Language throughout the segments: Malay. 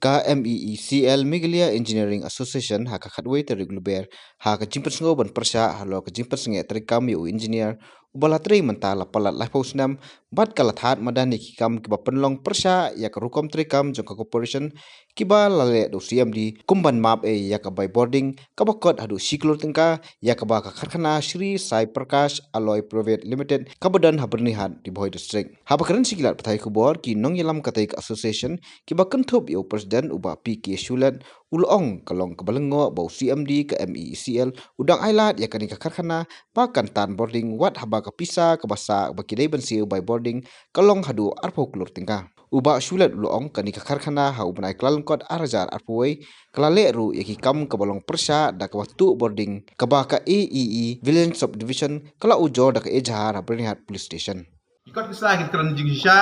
KMEECL Meghalaya Engineering Association ha kakhatway te regluber ha ka jimpersngo ban persha halo ka jimpersnge trikam yu engineer ubalatri mentala palat laifosnam bat kalathat madani kikam kiba penlong persha ya ka rukom trikam jong ka corporation kiba lale do CMD kumban map ya ka by boarding kabakot hadu siklur tingka ya ka ba ka kharkhana Shri Sai Prakash Alloy Private Limited kabadan habernihat di Boy District ha bakran sikilat pathai kubor ki nong yalam katai association kiba kentup yu Presiden uba PK Shulat ulong kalong kebalengo bau CMD ke MECL udang ailat ya kani karkhana pakan tan boarding wat haba ka pisa ke basa bakidai bensi by boarding kalong hadu arpo klur tingka uba Shulat ulong kani karkhana ha ubnai klalengkot arjar arpoi klale ru yaki kam kebalong persha da ka watu boarding kaba ka AEE Village Subdivision kala ujo da ka ejhar bernihat police station ikot kisah kita kerana jingisha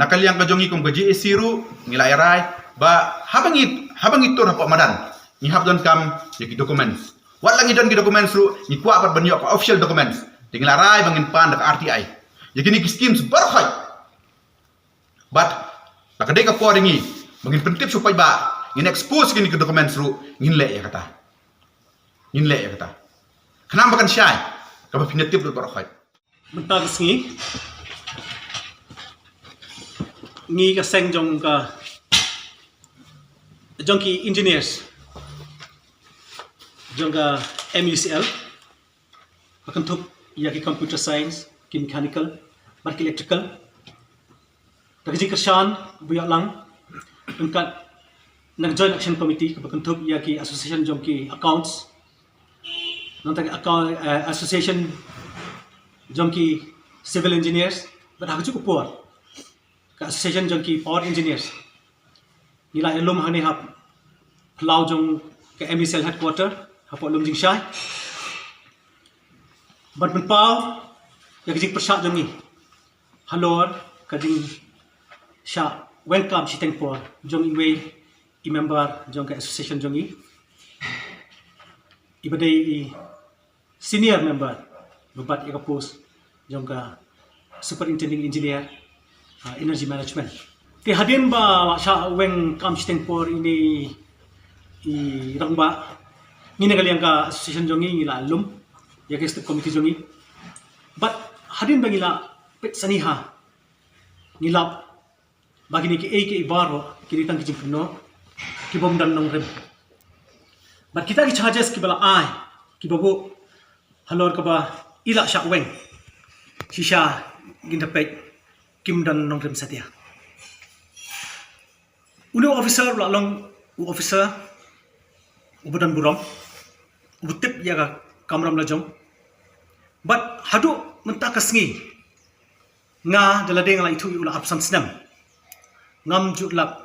nakaliang kajongi kum gaji esiru nilai rai ba habang itu rapo madan ni habdon kam yaki documents wat langi don ki documents ru ni kuat pat banyo ka official documents tinggal rai bangin pan dak RTI yaki ni schemes berkhoi but lakade ka po ringi bangin pentip supaya ba ngin expose kini ke documents ru ngin le ya kata kenapa kan syai ka ba pinetip ru berkhoi mentang ngi ka seng jong ki engineers jong ka MECL akan tup ya ki computer science ki mechanical bar ki electrical tak ji kershan buya lang engkat nang joint action committee ka akan tup ya ki association jong ki accounts nang tak account association jong ki civil engineers but aku cukup puas ka association jong ki power engineers nila elum hani hap plau jong ke MECL headquarter hapo lum jing shai but men pau ya ki persat jong ni halor ka ding sha welcome si teng por jong iwe I member jong ke association jong ni ibadai senior member bebat ia post jongka superintending engineer energy management ti hadin ba sha weng kam steng por ini I rangba ni nagaliang ka association jongi ila alum ya ke step committee jongi but hadin ba ngila pet saniha ngila bagi ni ki ke baro kini tang kijing pno ki bom dan nong rem but kita ki charges ki bala ai ki babu halor ka ba ila sha weng shisha gindapet kim dan nongrim satia uno officer lalong officer ubudan buram ubutip ya ka kamram lajong but hadu mentakasngi nga dalade ngala itu ula absence nam ngam jutlak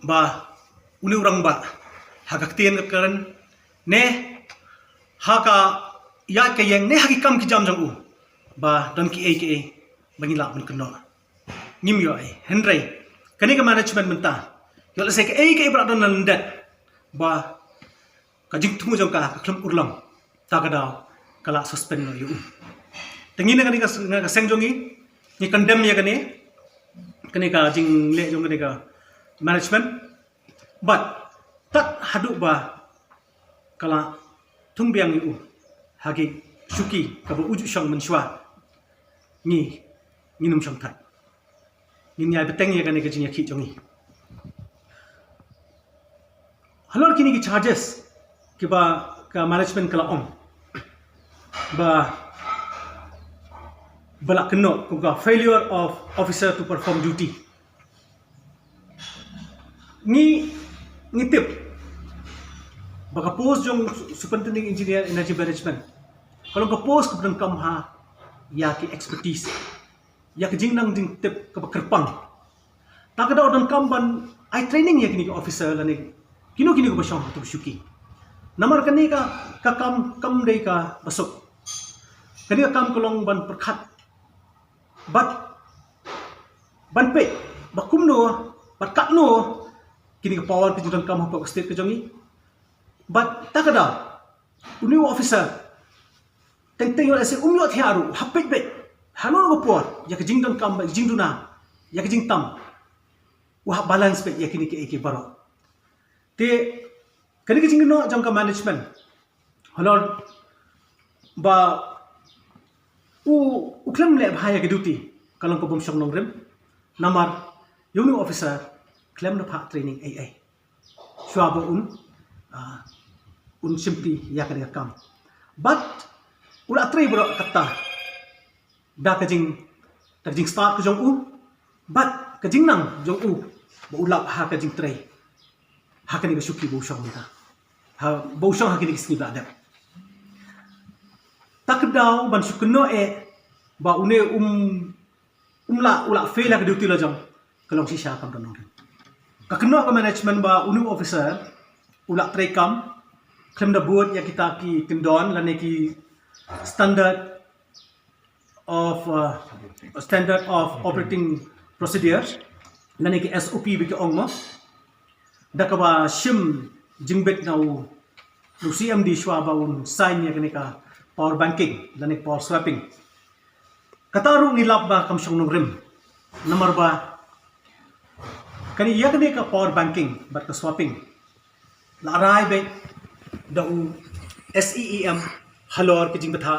ba uni urang ba hagaktian karen ne haka ya ke yang ne hakikam ki jam jong u ba don ki aka bangila mun keno ngim yo ai henry kani ka management menta yo la se ke aka bra don landet ba ka jing tumu jong ka klum urlam ta ka daw kala suspend no yu tengi na kani ka seng jongi ni condemn ya kani ka jing le jong kani ka management but tat hadu ba kala tumbiang yu hagi suki kabo uju syang menshwa ni num syang thai ni nyai beteng ya kani kajing yakhi jongi halor kini ki charges ki ba ka management kala om ba bala keno ko ka failure of officer to perform duty ni tip baka post jong superintending engineer energy management kalau ka post ka kam ha ya ki expertise ya ki jingnang jing tip ka kerpang ta ka daw dan kam ban ai training ya kini officer la ni kino ko basang tu syuki namar kani ka kam dei ka basuk kani ka kam kolong ban perkhat bat ban pe bakum no bat kat no kini ka power ki judan kam ha state ka jongi but takada uni officer teng yo ase umyo thiaru hapet bet hano go por ya ka jingdon kam jingduna ya ka jingtam wah balance pe yakini ke baro te kani ke jingno jangka management halor ba uklam le bahaya ke duty kalong ko bom syong nongrem namar yung officer claim na pa training AA shwaba simply yakani kam but ula tray bro kata da kajing start ke jong but kajing nang jong ba ulap ha kajing tray ha kani ka syuki bo syong ta ha bo syong ha kini kisni ba da takdaw ban sukno ba une ula fail ke duty la jong kalong si siya kam donong ka keno ka management ba unu officer ula tray kam claim da board ya kita ki tindon la ki standard of operating procedures la ki SOP bi ki ongmo da ka ba shim jingbet now lu CMD shwa ba un sign ya ka power banking la power swapping kataru nilap ba kam syong nung rim nomor ba kani ya ka power banking bat ka swapping la rai be da SEEM halor ke jing batha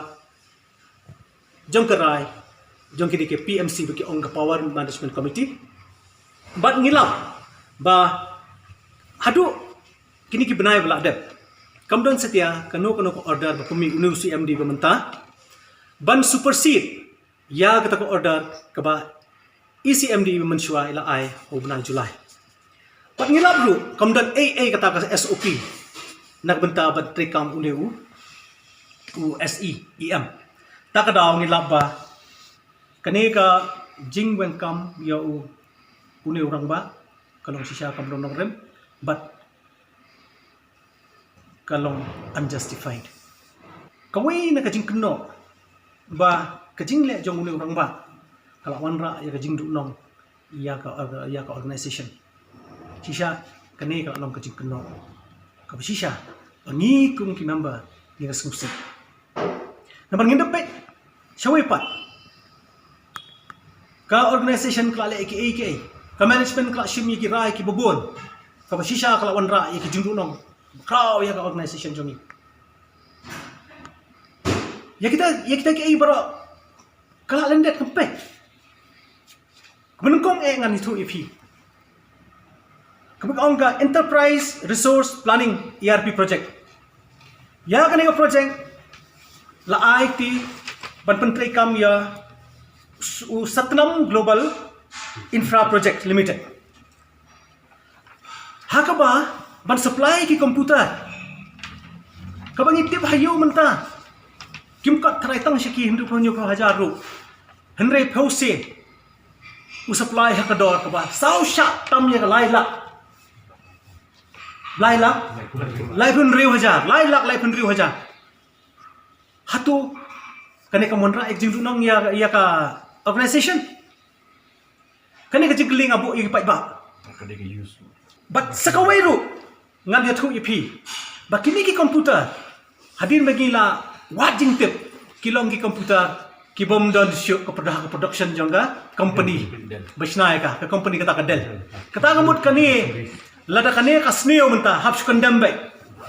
jong karai jong kini ke PMC bagi ong power management committee bat ngilap ba hadu kini ki benai bela dep kamdon setia kano ko order ba kumi unu CMD bementa ban supersede ya kata ko order ka ba ECMD mensyua ila ai ho bulan Julai bat ngilap lu kamdon AA kata ka SOP nagbenta ba trikam uleu SEEM takadaw ngilap ba kani ka jing welcome ya une orang ba kalong sisya kam donong rem but kalong unjustified kawai na kajing keno ba kajing le jong une orang ba kalawan ra ya kajing dunong ya ka organization sisya kani ka long kajing keno ka sisya pangi kung ki member ni ka sumsi naman ngindapet syawai pat ka organization kala AKA ka management kala shimi ki rai ki bubon ka sisya kala wan ra ki jingdunong kraw ya ka organization jongi ya kita ki baro kala lendet kempek menungkong ngan itu EP kemang ka enterprise resource planning ERP project ya kan ka project la IT ban pentri kam ya Satnam Global Infra Project Limited hakaba ban supply ki komputer kabang itip hayo menta kim kat teraitang syaki hindu ponyo ko hajar ru henry pause supply hakador kaba sau syak tam ya lai pun riu hajar lai pun riu hajar hatu kane ka monra ek jing dunong ya ka organization kane ka jigling abu i pai ba kane ka use but sakawai ru ngan dia thu EP ba kini ki komputer hadir bagi la wajing tip kilong ki komputer ki bom don show ka production jongga company basnai ka company kata ka Dell kata ngamut kani lada kani ka sneo menta hap condemn bai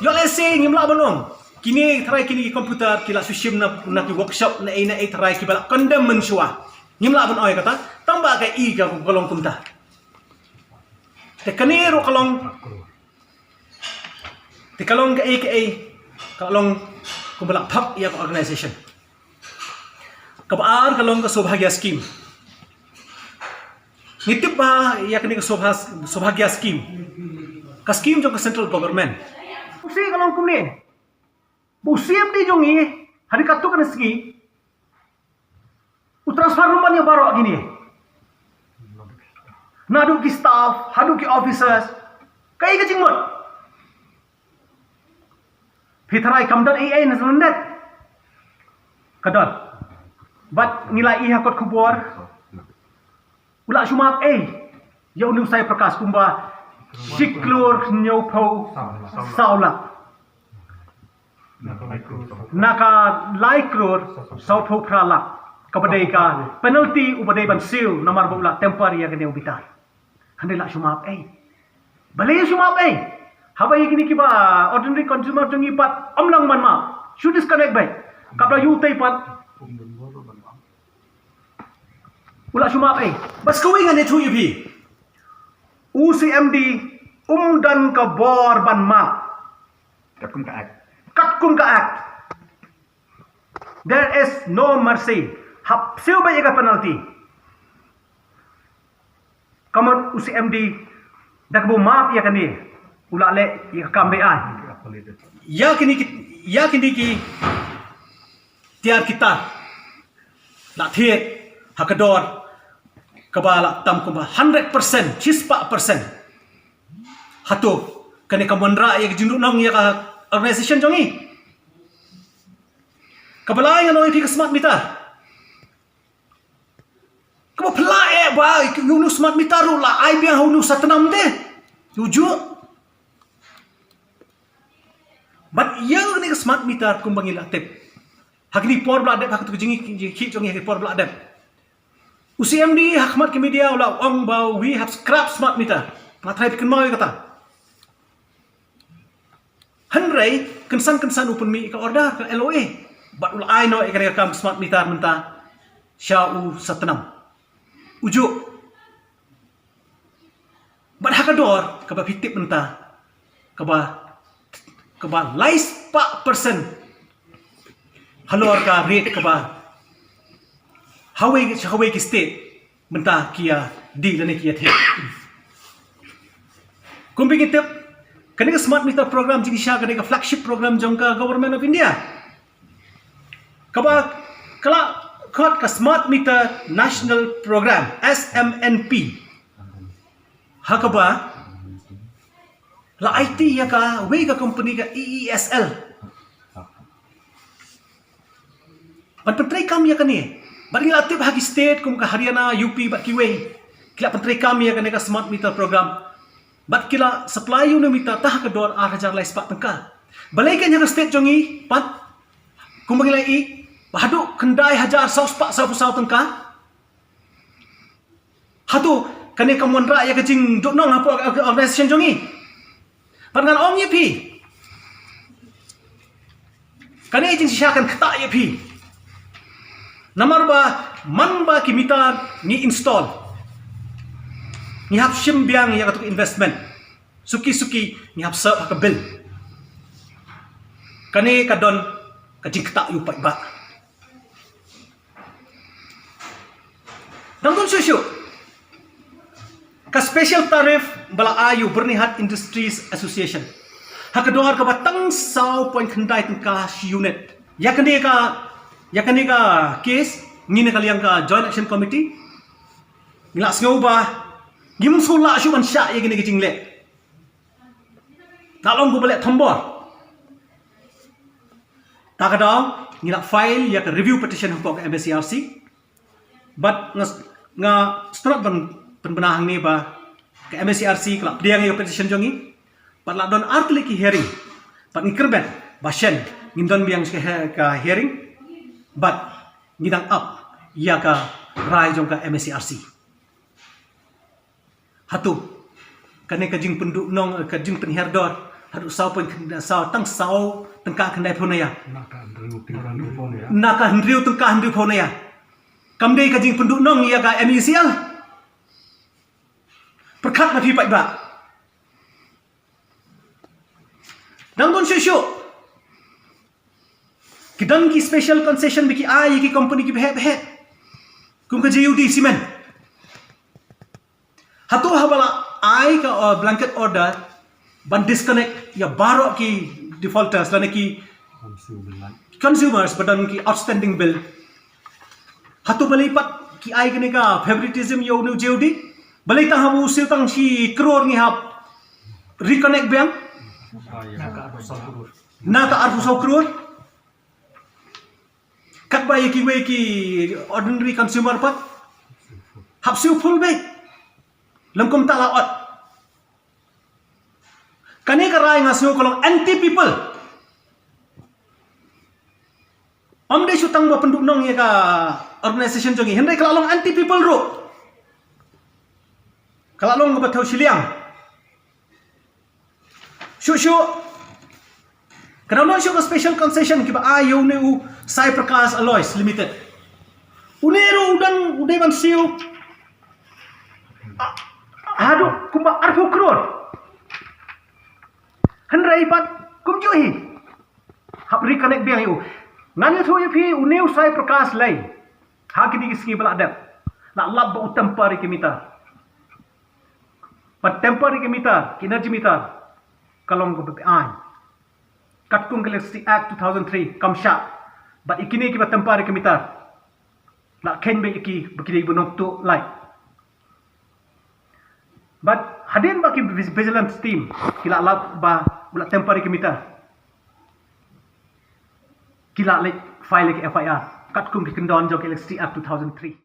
yo le say ngimla banong kini try kini komputer kila sushim na ki workshop na ina try ki bala condemn mensua ngimla ban oi kata tamba ka i ka golong kumta te kani ro kalong ka AKA kalong kumbala phap ya organization kabar kalong ka sobhagya scheme nitip ba ya kini ka sobhagya scheme ka scheme jong ka central government usi kalong kumne busiam di jongi hari katu kan segi transfer rumah ni baru gini nadu ki staff hadu ki officers kai ka jingmot fitrai kamdan AI na sundet kadon bat nilai hakot kubor ula shumap ya unu saya prakas kumba siklur nyopo saula naka laikrur saupo prala kepada ka penalty ubadai ban seal nomor bola temporary yang kena ubitar Handai lah shumap balai shumap habai gini kiba ordinary consumer jongi pat amlang man ma should disconnect bai kapra yu tai pat ula shumap bas kawing ane thu ibi UCMD dan ka bor ban ma kat kum ka act there is no mercy hap siu bai ka penalty kamot UCMD dak bu maaf ya kani ula le ya kambe ya kini ki tiar kita la thiet hakador kabala tam kumba 100% chispa persen hatu kani kamonra ya jindu nang ya ka organization jongi kabala yang noi ki smart meter kamu pelai ba yunu smart meter la ai biang hunu satanam de tuju but yang ni smart meter kumbangil aktif hakni por bla de hak tu jingi ki jongi hak por bla de UCMD hakmat ke media ula ong bau we have scrap smart meter matrai pikan mau kata hanrai kensan open mi ka order ke LOA but ula ai no ikare kam smart meter menta syau satanam ujuk but hakador kaba fitip menta kaba lais pa persen halor ka rate kaba Hawaii ki state menta kia di lane kia the kumping itip kani smart meter program jing sha kani flagship program jongka government of India kaba kala kot ka smart meter national program SMNP hakaba la IT ya ka we ka company ka EESL but pentrai kam ya kani bagi relatif hagi state kum ka Haryana UP bat kiwe kila pentrai kam ya kani ka smart meter program bat kila supply unit meter tah ka dor 8000 lai spak tengka balai kan ya state jongi pat kum bagi lai bahadu kendai hajar sau spak sau tengka hatu kani kamuan ra ya kajing dok nong apa organization jongi pangan om ye pi kani jing siakan kata ye pi Nomor ba man ba kimita ni install ni hap sim biang ya katuk investment suki ni hap sa ka bill kani kadon kajing kata yu pa ba dangdon susu ka special tariff bala ayu Bernihat Industries Association hakador ka batang sau point khandai tengka unit ya kani ka case ngine kaliang ka joint action committee ngila sngau ba gim sula shu man sha ye gine ke jingle talong go bale thombor takadaw ngila file ya ka review petition hupok MSCRC but nga strap penbenahang ni ba ke MSCRC kala priang ye petition jongi pat la don artli ki hearing pat ngikrbet bashen ngindon biang ka hearing but ngidang up ya ka rai jong ka MSCRC hatu kane ka jing penduk nong ka jing penherdor hadu sau pen sau tang sau tengka kendai phonaya naka hendriu tengka hendriu phonaya kamdei ka jing penduk nong ya ka MECL perkat na phi pai ba dang don shushu Kidan ki special concession biki ai ki company ki behet kum ka JUD cement hatu habala ai ka blanket order ban disconnect ya baro ki defaulters lane ki consumers badan ki outstanding bill hatu balipat ki ai kene ka favoritism yo nu JUD balai tang hamu sil tang si crore ni hap reconnect bank naka arfu sau crore kat ba ki we ki ordinary consumer pat hap siu full bag lamkom ta laot kani ka rai ngasio kolong anti people amde sutang ba penduk nong ya ka organization jongi hendai kalalong anti people ro Kalau long ngebatau siliang. Syuk. Kenapa syuk ke special concession kiba ayo neu Sai Prakash Alloys Limited. Uneru udah bang siu. Aduh, kumba 40 crore. Hendrai pat kumjohi. Hap reconnect biang itu. Nanya tu pi uneu Sai Prakash lai. Haki di ski bala adap. Nak lab ba utam pari kimita. Pat temporary kimita, energy meter. Kalong ko BPI. Katkung Electricity Act 2003 kamsha. But ikini kiba temporary kimita. Nak ken be iki bekini bunok tu light. But hadin baki vigilance team kila lab ba ulat temporary kimita. Kila lek file ke FIR. Katkung ki kendon jog Electricity Act 2003.